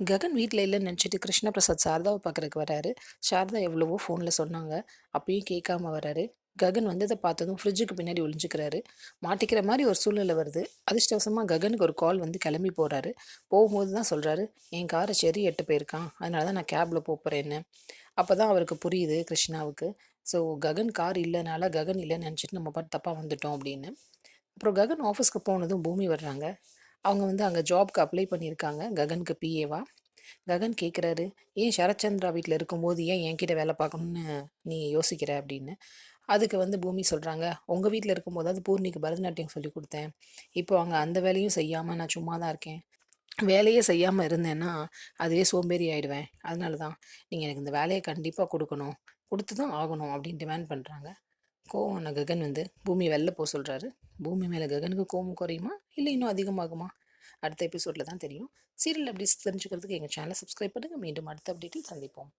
ககன் வீட்ல இல்லன்னு நெனச்சுட்டு கிருஷ்ணபிரசாத் சாரதாவ பார்க்கறக்கு வராரு. சாரதா எவ்வளவோ ஃபோன்ல சொன்னாங்க. அப்பயும் கேட்காம வராரு. ககன் வந்தத பார்த்ததும் ஃப்ரிட்ஜுக்கு பின்னாடி ஒளிஞ்சுக்கிறாரு. மாட்டிக்கிற மாரி ஒரு சூழ்நிலை வருது. அதிர்ஷ்டவசமா ககனுக்கு ஒரு கால் வந்து கிளம்பி போறாரு. போகும்போது தான் சொல்றாரு, "என் கார செர்ரி எட்டு போயிருக்கான். அதனால தான் நான் கேப்ல போப்போறேன்னு." அப்பதான் அவருக்கு புரியுது கிருஷ்ணாவுக்கு. ஸோ ககன் கார் இல்லனால ககன் இல்லன்னு நெனச்சுட்டு நம்ம பாட்டு தப்பா வந்துட்டோம் அப்படின்னு. அப்புறம் ககன் ஆஃபீஸ்க்கு போனதும் பூமி வர்றாங்க. அவங்க வந்து அங்க ஜாப்க்கு அப்ளை பண்ணியிருக்காங்க. ககனுக்கு பிஏவா. ககன் கேட்குறாரு, "ஏன் சரத்சந்திரா வீட்ல இருக்கும்போது ஏன் என்கிட்ட வேலை பார்க்கணும்னு நீ யோசிக்கிற?" அப்படின்னு. அதுக்கு வந்து பூமி சொல்றாங்க, "உங்க வீட்ல இருக்கும்போதாவது பூர்ணிக்கு பரதநாட்டியம் சொல்லிக் குடுத்தேன். இப்போ அங்க அந்த வேலையும் செய்யாம நான் சும்மா தான் இருக்கேன். வேலையே செய்யாம இருந்தேன்னா, அதுவே சோம்பேறி ஆயிடுவேன். அதனால தான் நீங்க எனக்கு இந்த வேலைய கண்டிப்பா குடுக்கணும். குடுத்து தான் ஆகணும்." அப்படின்னு டிமாண்ட் பண்றாங்க. கோவம் ஆன ககன் வந்து பூமிய வெளில போ சொல்றாரு. பூமி மேல ககனுக்கு கோவம் குறையுமா? இல்ல இன்னும் அதிகமாகுமா? அடுத்த எபிசோட்ல தான் தெரியும். சீரியல் அப்டேட்ஸ் தெரிஞ்சுக்கிறதுக்கு எங்க சேனல சப்ஸ்கிரைப் பண்ணுங்க. மீண்டும் அடுத்த அப்டேட்டில் சந்திப்போம்.